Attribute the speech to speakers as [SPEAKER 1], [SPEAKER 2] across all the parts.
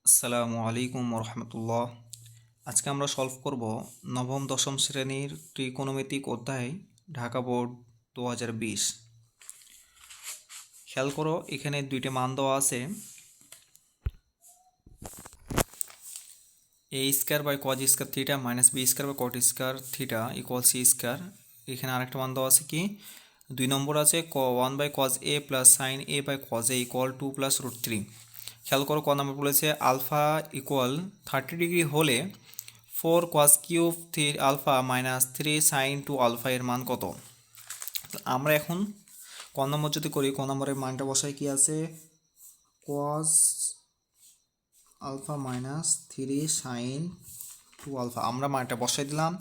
[SPEAKER 1] আসসালামু আলাইকুম রহমতুল্লাহ। আজকে আমরা সলভ করব নবম দশম শ্রেণীর ত্রিকোণমিতিক অধ্যায়, ঢাকা বোর্ড 2020। খেয়াল করো, এখানে দুইটি মান দেওয়া আছে, a square by cos square theta minus B square by cot square theta equal c square. এখানে আরেকটা মান দেওয়া আছে কি, 2 নম্বর আছে 1 by cos A plus sine A by cos A equal 2 plus root 3। খেয়াল করো, ক নম্বর বলেছে আলফা ইকুয়াল 30 ডিগ্রি হলে 4 cos cube alpha minus 3 sine 2 alpha এর মান কত। আমরা এখন ক নম্বর যদি করি, ক নম্বরের মানটা বসাই, কি আছে, cos alpha minus 3 sine 2 alpha, আমরা মানটা বসাই দিলাম।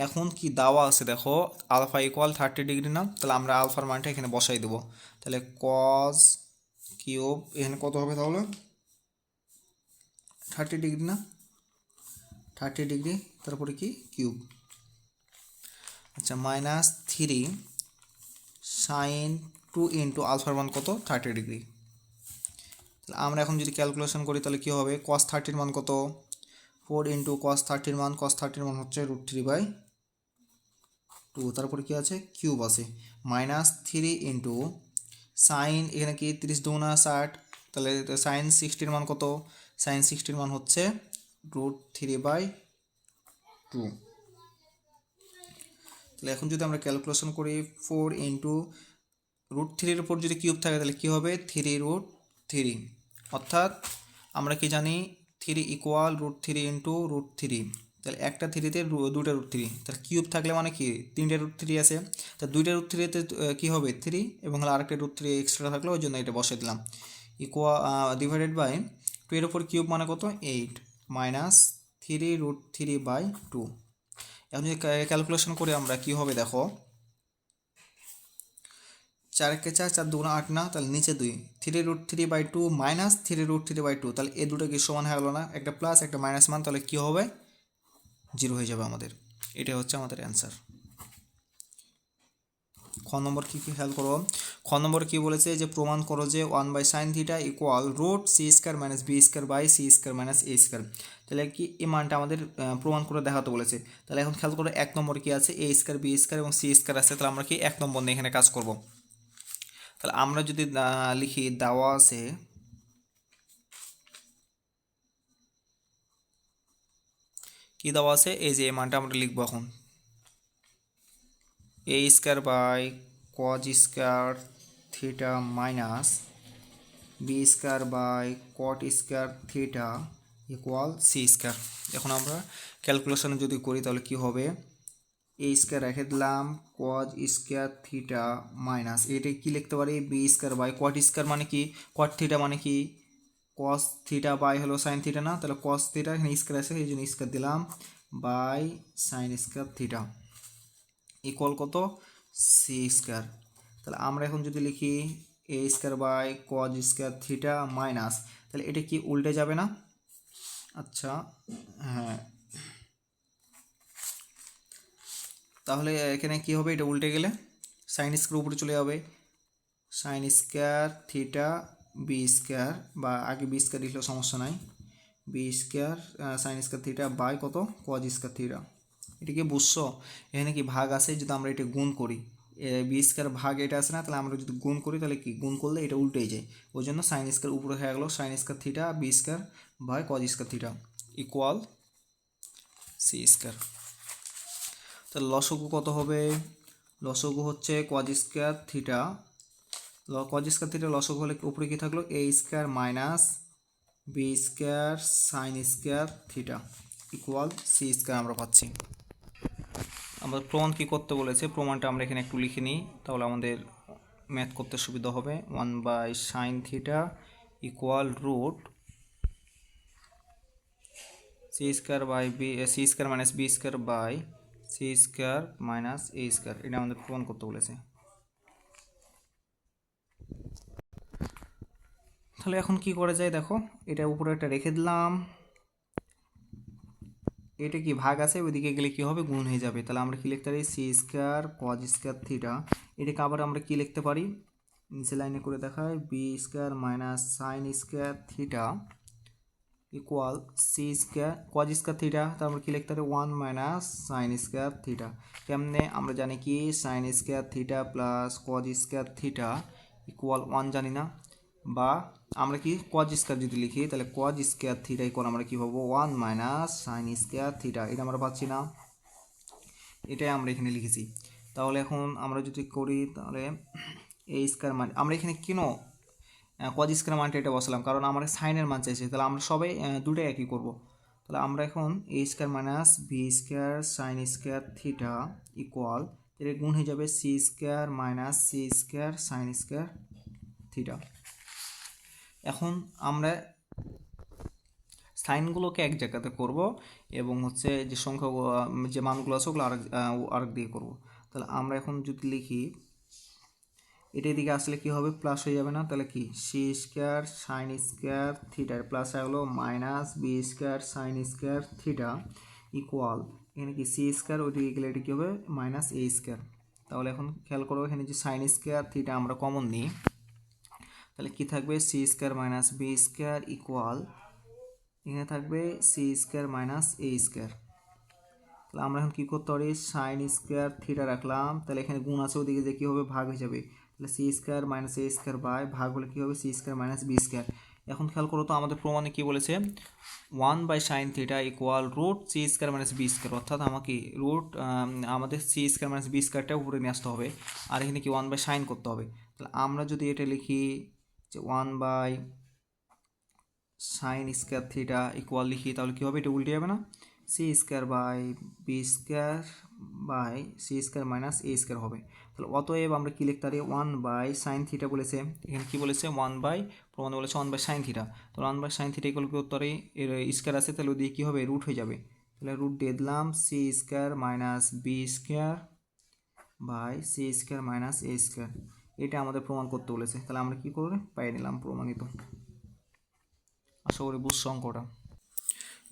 [SPEAKER 1] এখন কি দেওয়া আছে দেখো, আলফা ইকুয়াল 30 ডিগ্রি না, তাহলে আমরা আলফার মানটা এখানে বসাই দেবো। তাহলে কস কিউব এখানে কত হবে, তাহলে 30 ডিগ্রি না, 30 ডিগ্রি, তারপরে কি কিউব, আচ্ছা, মাইনাস 3 সাইন 2 ইন্টু আলফার মান কত, 30 ডিগ্রি। তাহলে আমরা এখন যদি ক্যালকুলেশন করি তাহলে কী হবে, কস 30-র মান কত, 4 ইন্টু কস 30-র মান, কস 30-র মান হচ্ছে √3/2, তারপরে কী আছে, কিউব আছে, মাইনাস 3 ইন্টু সাইন, এখানে কি 30×2 = 60, তাহলে সাইন 60-র মান কত, সাইন 60-র মান হচ্ছে √3/2। তাহলে এখন যদি আমরা ক্যালকুলেশন করি, 4 ইন্টু √3-এর উপর যদি কিউব থাকে তাহলে কী হবে, 3√3, অর্থাৎ আমরা কি জানি 3 ইকুয়াল √3 ইন্টু √3, তাহলে একটা 3-তে দুইটা √3, তাহলে কিউব থাকলে মানে কি 3টে √3 আছে, তা দুইটা √3-তে কী হবে 3, এবং হলো আরেকটা √3 এক্সট্রা থাকলে ওই জন্য এটা বসে দিলাম, ডিভাইডেড বাই 2 এর উপর কিউব মানে কত 8, মাইনাস 3√3/2। এখন যদি ক্যালকুলেশন করে আমরা কী হবে দেখো, 4 × 4 = 4×2 = 8 না, তাহলে নিচে 2, 3√3/2 মাইনাস 3√3/2, তাহলে এই দুটো কি সমান হয়ে গেলো না, একটা প্লাস একটা মাইনাস মান, তাহলে কী হবে, 0 হয়ে যাবে আমাদের। এটা হচ্ছে আমাদের অ্যান্সার। খ নম্বর কী কী খেয়াল করো, খ নম্বর কী বলেছে, যে প্রমাণ করো যে 1/sin θ equal √c²-b² / c² - a²। তাহলে কি এই মানটা আমাদের প্রমাণ করে দেখাতে বলেছে। তাহলে এখন খেয়াল করো, 1 নম্বর কি আছে, a², b² এবং c² আছে, তাহলে আমরা কি 1 নম্বর নিয়ে এখানে কাজ করব। তাহলে আমরা যদি লিখি, দেওয়া আছে কি, দেওয়া আছে এই যে এই মানটা আমরা লিখবো এখন, a² / cos² θ minus b² / cot² θ equal c²। এখন আমরা ক্যালকুলেশন যদি করি তাহলে কি হবে, a² রেখে দিলাম, cos² θ মাইনাস, এটা কি লিখতে পারি, b²/cot² মানে কি, cot θ মানে কি cos θ বাই হলো sin θ না, তাহলে cos θ এখানে স্কোয়ার আছে এই জন্য স্কোয়ার দিলাম, বাই sin² θ ইকুয়াল কত, c²। তাহলে আমরা এখন যদি লিখি a²/cos² θ মাইনাস, তাহলে এটা কি উল্টে যাবে না, আচ্ছা হ্যাঁ, তাহলে এখানে কি হবে, এটা উল্টে গেলে sin² উপরে চলে যাবে, sin² θ b², বা আগে b² লিখলেও সমস্যা নাই, b² sin² θ বাই কত, cos² θ। এটা কি বুঝছো, এখানে কি ভাগ আছে, যদি আমরা এটা গুণ করি, b² ভাগ এটা আছে না, তাহলে আমরা যদি গুণ করি তাহলে কি, গুণ করলে এটা উল্টেই যায়, ওই জন্য sin² উপরে হয়ে গেলো sin² θ b²/cos² θ ইকুয়াল c²। তাহলে লসগু কত হবে, লসগু হচ্ছে cos² θ, cos² θ লসগু হলে উপরে কি থাকলো, a² minus b² sin² θ equal c² আমরা পাচ্ছি। আমাদের প্রমাণ কি করতে বলেছে, প্রমাণটা আমরা এখানে একটু লিখে নিই, তাহলে আমাদের ম্যাথ করতে সুবিধা হবে। 1/sin θ equal √c²/b² - c² - a², এটা আমাদের প্রমাণ করতে বলেছে। তাহলে এখন কি করা যায় দেখো, এটা উপরে একটা রেখে দিলাম, এটা কি ভাগ আছে, ওইদিকে গেলে কি হবে, গুণ হয়ে যাবে, তাহলে আমরা কি লিখতে পারি, c² cos² θ, এটাকে আবার আমরা কি লিখতে পারি, নিচে লাইনে করে দেখায়, b² - sin² θ equal c square cos square theta, তারপর কি লিখতে হবে 1 মাইনাস সাইন স্কোয়ার থিটা। কেমনে আমরা জানি কি sign square theta plus cos square theta equal 1 জানি না, বা আমরা কি কজ স্কোয়ার যদি লিখি তাহলে কজ স্কোয়ার থিটা ইকুয়াল আমরা কি পাবো 1 মাইনাস সাইন স্কোয়ার থিটা। এটা আমরা পাচ্ছি না, এটাই আমরা এখানে লিখেছি। তাহলে এখন আমরা যদি করি তাহলে এই স্কোয়ার মান আমরা এখানে কেন কজ স্কোয়ার মানটা এটা বসালাম, কারণ আমরা সাইনের মান চাইছি, তাহলে আমরা সবাই দুটোই একই করব। তাহলে আমরা এখন a square minus B square sine square theta equal এর গুণ হয়ে যাবে c square minus c square sine square theta. এখন আমরা সাইনগুলোকে এক জায়গাতে করব এবং হচ্ছে যে সংখ্যা যে মানগুলো আছে ওগুলো আরেক দিয়ে করব। তাহলে আমরা এখন যদি লিখি এটা এদিকে আসলে কি হবে প্লাস হয়ে যাবে না, তাহলে কি সি স্কোয়ার সাইন স্কোয়ার থিটার প্লাস হলো minus B square sine square theta equal এখানে কি সি স্কোয়ার ওইদিকে গেলে এটা কী হবে মাইনাস এ স্কোয়ার। তাহলে এখন খেয়াল করো এখানে যে সাইন স্কোয়ার থিটা আমরা কমন নিই, তাহলে কি থাকবে C square minus B square equal এখানে থাকবে C square minus A square. তাহলে আমরা এখন কী করতে পারি সাইন স্কোয়ার থিটা রাখলাম, তাহলে এখানে গুণ আছে ওদিকে যে কী হবে ভাগ হয়ে যাবে, তাহলে C square minus A square by ভাগ হলে কী হবে C square minus B square. এখন খেয়াল করো তো আমাদের প্রমাণে কী বলেছে 1 by sine theta equal root C square minus B square, অর্থাৎ আমাকে রুট আমাদের সি স্কোয়ার মাইনাস বি স্কোয়ারটা উপরে নিয়ে আসতে হবে, আর এখানে কি 1 বাই সাইন করতে হবে। তাহলে আমরা যদি এটা লিখি যে 1 by sine square theta equal লিখি তাহলে কী হবে এটা উল্টে যাবে না, C square by B square by C square minus A square হবে। তাহলে অতএব আমরা কী লিখতে পারি 1 বাই সাইন থিটা বলেছে, এখানে কী বলেছে 1 বাই প্রমাণে বলেছে 1 বাই সাইন থিটা, তো 1 বাই সাইন থিটা ইকুয়াল করতে পারি এর স্কোয়ার আছে তাহলে ওদিকে কী হবে রুট হয়ে যাবে, তাহলে রুট দিয়ে দিলাম C square minus B square by C square minus A square. এটা আমাদের প্রমাণ করতে বলেছে, তাহলে আমরা কী করে পাই নিলাম প্রমাণিত। আশা করি বুঝছো অঙ্কটা।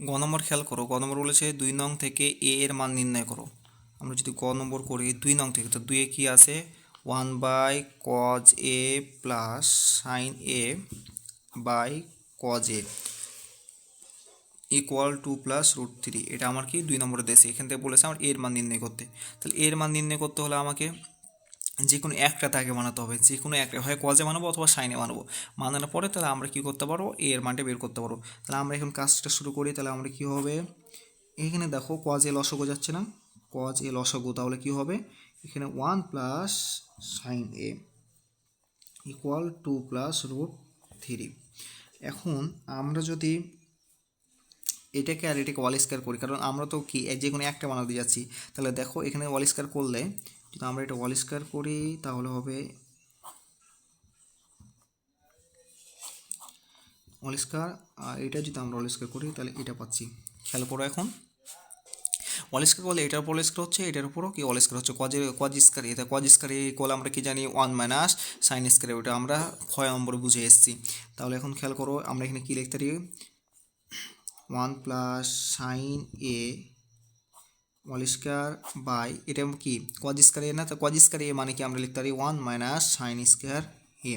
[SPEAKER 1] গ নম্বর খেয়াল করো, গ নম্বর বলেছে 2 নং থেকে এ এর মান নির্ণয় করো। আমরা যদি গ নম্বর করি 2 নং থেকে, তো 2 এ কী আছে 1 by cos A plus sine A by cos A equal 2 plus root 3। এটা আমার কি 2 নম্বরে দেশে, এখান থেকে বলেছে আমার এর মান নির্ণয় করতে। তাহলে এর মান নির্ণয় করতে হলে আমাকে যে কোনো একটা তাকে বানাতে হবে, যে কোনো একটা হয় কজে বানাবো অথবা সাইনে বানাবো, বানানোর পরে তাহলে আমরা কী করতে পারবো এর মানটা বের করতে পারবো। তাহলে আমরা এখন কাজটা শুরু করি, তাহলে আমরা কী হবে এখানে দেখো কজ এ লসগু যাচ্ছে না, কজ এ লসগু, তাহলে কী হবে এখানে 1 plus sine A equal 2 plus root 3। এখন আমরা যদি এটাকে আর এটাকে ওয়াল স্কোয়ার করি, কারণ আমরা তো কি যে কোনো একটা বানাতে যাচ্ছি, তাহলে দেখো এখানে ওয়াল স্কোয়ার করলে যদি আমরা এটা ওয়াল স্কোয়ার করি তাহলে হবে ওয়াল স্কোয়ার, আর এটা যদি আমরা ওয়াল স্কোয়ার করি তাহলে এটা পাচ্ছি। খেয়াল করো এখন ওয়াল স্কোয়ার করলে এটার উপর ওয়াল স্কোয়ার হচ্ছে, এটার উপরও কি ওয়াল স্কোয়ার হচ্ছে, কজ স্কোয়ার এটা কজ স্কোয়ার ইকুয়াল আমরা কি জানি 1 মাইনাস সাইন স্কোয়ার, ওটা আমরা ক্ষয় নম্বরে বুঝে এসেছি। তাহলে এখন খেয়াল করো আমরা এখানে কী লিখতে পারি 1 plus sine A whole square by এটা কি কজ স্কোয়ার এ না, তো কজ স্কোয়ার এ মানে কি আমরা লিখতে পারি 1 মাইনাস সাইন স্কোয়ার এ।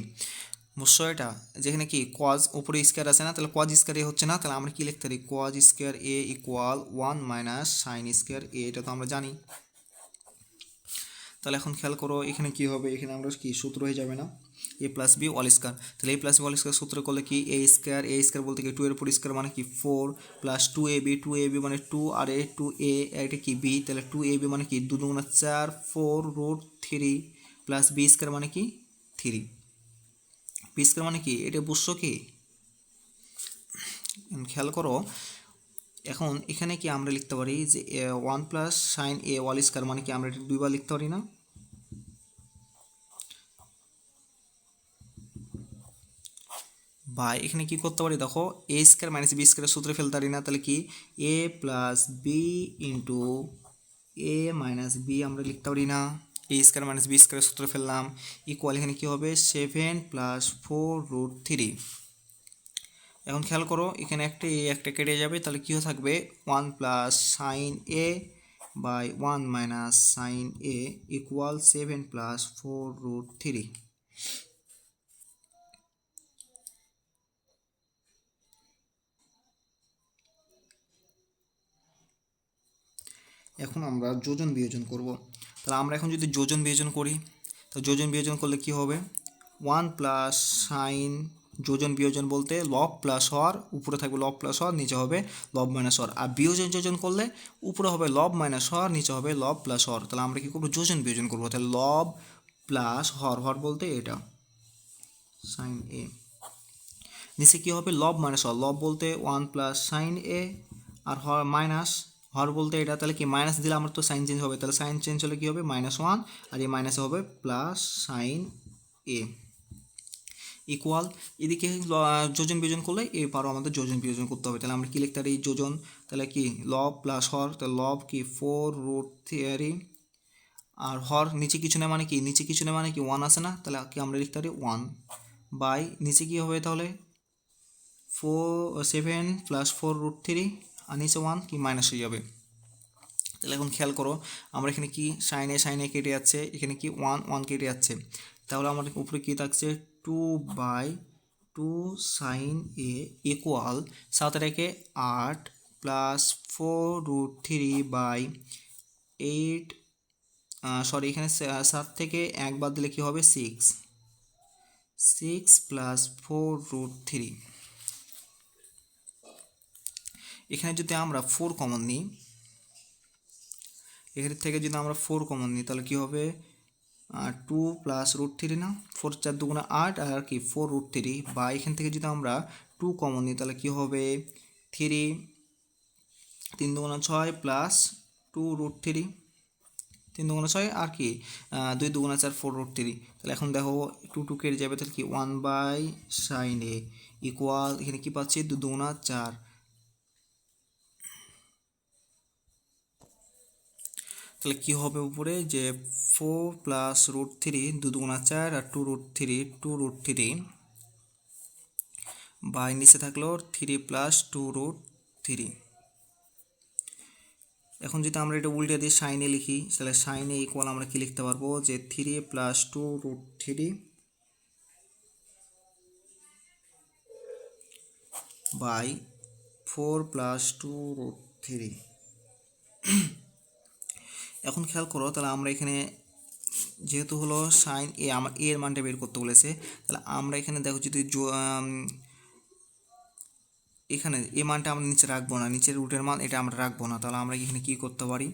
[SPEAKER 1] বুঝছো এটা যেখানে কি কজ উপরে স্কোয়ার আছে না, তাহলে কজ স্কোয়ার এ হচ্ছে না, তাহলে আমরা কি লিখতে পারি কজ স্কোয়ার এ ইকুয়াল 1 মাইনাস সাইন স্কোয়ার এ, এটা তো আমরা জানি। তাহলে এখন খেয়াল করো এখানে কি হবে, এখানে আমরা কি সূত্র হয়ে যাবে না এ প্লাস বি ওয়াল স্কোয়ার, তাহলে এ প্লাস বি ওয়াল স্কোয়ার সূত্র করলে কি এ স্কোয়ার বলতে কি 2 এর উপর স্কোয়ার মানে কি 4 প্লাস 2ab মানে 2 আর এ 2a এটা কি বি, তাহলে 2ab মানে কি 2 2 4 4 রুট 3 প্লাস বি স্কোয়ার মানে কি 3, বি স্কোয়ার মানে কি এটা বুঝছো কি। খেয়াল করো এখন এখানে কি আমরা লিখতে পারি যে 1 plus sine A whole square মানে কি আমরা এটা দুইবার লিখতে পারি না, বা এখানে কি করতে পারি দেখো এ স্কোয়ার মাইনাস বি স্কোয়ার সূত্রে ফেলতে পারি না, তাহলে কি এ প্লাস বি ইন্টু এ মাইনাস বি আমরা লিখতে পারি না, এ স্কোয়ার মাইনাস বি স্কোয়ার সূত্রে ফেললাম ইকুয়াল এখানে কি হবে 7 প্লাস 4 রুট 3। এখন খেয়াল করো এখানে একটা কেটে যাবে, তাহলে কী থাকবে 1 plus sine A by 1 minus sine A equal 7 plus 4 root 3। এখন আমরা যোজন বিয়োজন করব। তাহলে আমরা এখন যদি যোজন বিয়োজন করি, তো যোজন বিয়োজন করলে কি হবে, 1 প্লাস সাইন, যোজন বিয়োজন বলতে লব প্লাস হর, উপরে থাকবে লব প্লাস হর, নিচে হবে লব মাইনাস হর। আর বিয়োজন যোজন করলে উপরে হবে লব মাইনাস হর, নিচে হবে লব প্লাস হর। তাহলে আমরা কী করবো, যোজন বিয়োজন করবো। তাহলে লব প্লাস হর, হর বলতে এটা সাইন এ, নিচে কী হবে লব মাইনাস হর, লব বলতে 1 প্লাস সাইন এ, আর হর মাইনাস হর বলতে এটা। তাহলে কি মাইনাস দিলে আমার তো সাইন চেঞ্জ হবে, তাহলে সাইন চেঞ্জ হলে কী হবে -1, আর এই মাইনাসে হবে প্লাস সাইন এ ইকুয়াল। এদিকে যোজন বিয়োজন করলে এবারও আমাদের যোজন বিয়োজন করতে হবে। তাহলে আমরা কী লিখতে পারি, যোজন, তাহলে কি লব প্লাস হর, তাহলে লব কি 4√3, আর হর নিচে কিছু নেই মানে কি, নিচে কিছু নেই মানে কি 1 আসে না, তাহলে কি আমরা লিখতে পারি 1 বাই নিচে কী হবে তাহলে 7 প্লাস 4√3, আর নিচে 1 কি মাইনাস হয়ে যাবে। তাহলে এখন খেয়াল করো, আমরা এখানে কি সাইন এ কেটে যাচ্ছে, এখানে কি 1 কেটে যাচ্ছে, তাহলে আমাদের উপরে কী থাকছে 2/2 সাইন এ ইকুয়াল 7 রেখে 8 প্লাস 4√3/8, সরি এখানে 7 থেকে 1 বাদ দিলে কী হবে 6 প্লাস 4√3। এখানে যদি আমরা 4 কমন নিই, এখান থেকে যদি আমরা 4 কমন নিই তাহলে কী হবে 2 প্লাস √3 না, 4 4 2 8, আর কি 4√3, বা এখান থেকে যদি আমরা 2 কমন নিই তাহলে কী হবে 3 3 2 6 প্লাস 2√3, 3 2 6 আর কি 2 2 4 4√3। তাহলে এখন দেখো 2 কেটে যাবে, তাহলে কি 1 বাই সাইন এ ইকুয়াল, এখানে কী পাচ্ছি 2 2 4। তাহলে কী হবে উপরে যে 4 প্লাস √3, 2 2 4 আর 2√3 বাই নিচে থাকলো 3 প্লাস 2√3। এখন যদি আমরা এটা উল্টে দিয়ে সাইনে লিখি, তাহলে সাইনে ইকুয়াল আমরা কি লিখতে পারবো যে 3 প্লাস 2√3 বাই 4 প্লাস 2√3। এখন খেয়াল করো, তাহলে আমরা এখানে যেহেতু হলো সাইন এ, আমার এর মানটা বের করতে বলেছে, তাহলে আমরা এখানে দেখো যদি এখানে এ মানটা আমরা নিচে রাখবো না, নিচের রুটের মান এটা আমরা রাখবো না। তাহলে আমরা এখানে কি করতে পারি,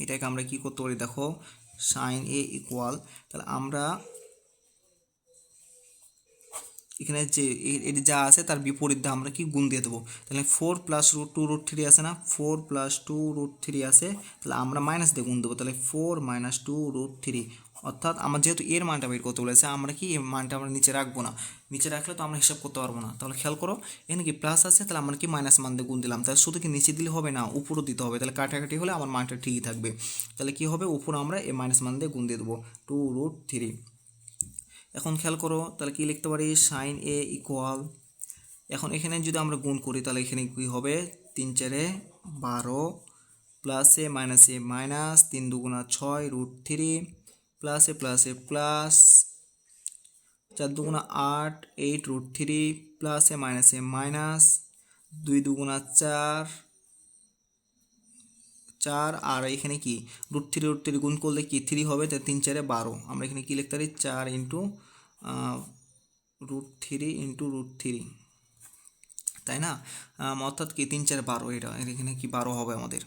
[SPEAKER 1] এটাকে আমরা কি করতে পারি, দেখো সাইন এ ইকুয়াল, তাহলে আমরা এখানে যে এটি যা আছে তার বিপরীত দিয়ে আমরা কি গুণ দিয়ে দেবো। তাহলে 4 প্লাস √2√3 আসে না, 4 প্লাস 2√3 আসে, তাহলে আমরা মাইনাস দিয়ে গুণ দেবো, তাহলে 4 মাইনাস 2√3, অর্থাৎ আমার যেহেতু এর মানটা বের করতে বলেছে, আমরা কি এর মানটা আমরা নিচে রাখবো না, নিচে রাখলে তো আমরা হিসাব করতে পারবো না। তাহলে খেয়াল করো এখানে কি প্লাস আছে, তাহলে আমরা কি মাইনাস মান দিয়ে গুণ দিলাম, তাহলে শুধু কি নিচে দিলে হবে না, উপরও দিতে হবে, তাহলে কাটাকাটি হলে আমার মানটা ঠিকই থাকবে। তাহলে কি হবে, উপর আমরা এই মাইনাস মান দিয়ে গুণ দিয়ে দেবো 2√3। এখন খেয়াল করো, তাহলে কি লিখতে পারি সাইন এ ইকুয়াল, এখন এখানে যদি আমরা গুণ করি তাহলে এখানে কী হবে 3 4 12 প্লাসে মাইনাসে মাইনাস, 3 2 6√3 প্লাসে প্লাসে প্লাস, 4 2 8 8√3 প্লাসে মাইনাসে মাইনাস, 2 2 4 4, আর এখানে কি √3 গুণ করলে কি 3 হবে, তাই 3 4 12। আমরা এখানে কি লিখতে পারি 4 ইন্টু √3 তাই না, অর্থাৎ কি 3 4 12, এটা এখানে কি 12 হবে আমাদের।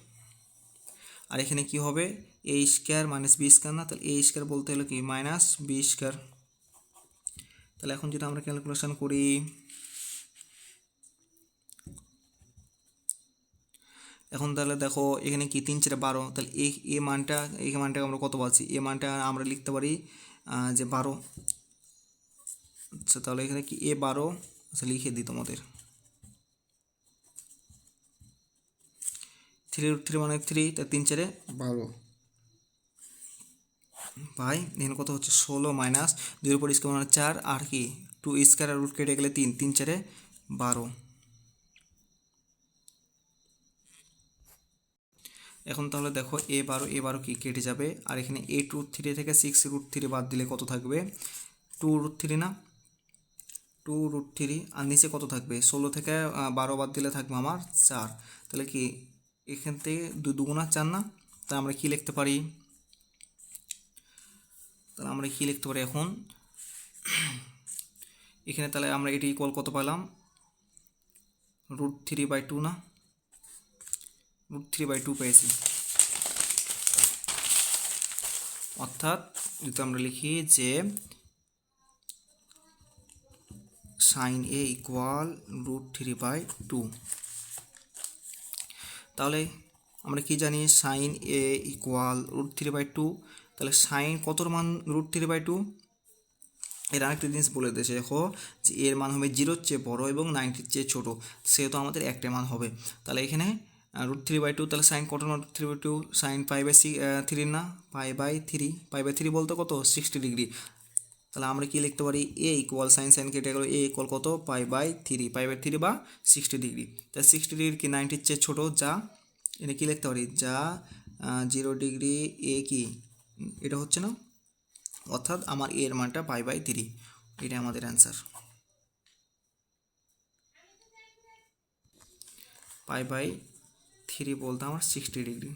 [SPEAKER 1] আর এখানে কি হবে এ স্কোয়ার মাইনাস বি স্কোয়ার না, তাহলে এ স্কোয়ার বলতে হলো কি মাইনাস বি স্কোয়ার। তাহলে এখন যদি আমরা ক্যালকুলেশন করি, এখন তাহলে দেখো এখানে কি 3 4 12, তাহলে এই মানটাকে আমরা কত পাচ্ছি, এই মানটা আমরা লিখতে পারি যে 12। আচ্ছা তাহলে এখানে কি A12, আচ্ছা লিখে দিই তোমাদের, 3√3 মানে 3, তাই 3 4 12 ভাই এখানে কত হচ্ছে 16 মাইনাস 2 উপর স্কোয়ার মানে 4, আর কি 2 স্কোয়ার রুট কেটে গেলে 3 3 4 12। এখন তাহলে দেখো A12 কি কেটে যাবে, আর এখানে 8√3 থেকে 6√3 বাদ দিলে কত থাকবে 2√3 না, 2√3, আর নিচে কত থাকবে 16 থেকে 12 বাদ দিলে থাকবে আমার 4, তাহলে কি এখান থেকে 2 দুগুণা 4 না, তাহলে আমরা কি লিখতে পারি? এখন এখানে তাহলে আমরা এটি ইকুয়াল কত পেলাম? √3/2 না, √3/2 পেয়েছি। অর্থাৎ যদি আমরা লিখি যে sin a ইকুয়াল √3/2, তাহলে আমরা কি জানি? sin a ইকুয়াল √3/2, তাহলে সাইন কতর মান √3/2? এর আরেকটা জিনিস বলে দিয়েছে, দেখো যে এর মান হবে 0-র চেয়ে বড় এবং 90-র চেয়ে ছোটো, সেহেতু আমাদের একটা মান হবে। তাহলে এখানে √3/2, তাহলে সাইন কত না √3/2? সাইন π/3 না, π/3, π/3 বলতে কত? 60 ডিগ্রি। তাহলে আমরা কি লিখতে পারি? এ ইকুয়াল সাইন কেটে গেল, এ ইকুয়াল কত? π/3 বা 60 ডিগ্রি। তাহলে 60 ডিগ্রি কি 90-র চেয়ে ছোটো, যা এটা কি লিখতে পারি? যা 0 ডিগ্রি এ কি এটা হচ্ছে না, অর্থাৎ আমার এর মানটা π/3, এটা আমাদের অ্যান্সার। π/3 বলতে আমার 60 ডিগ্রি।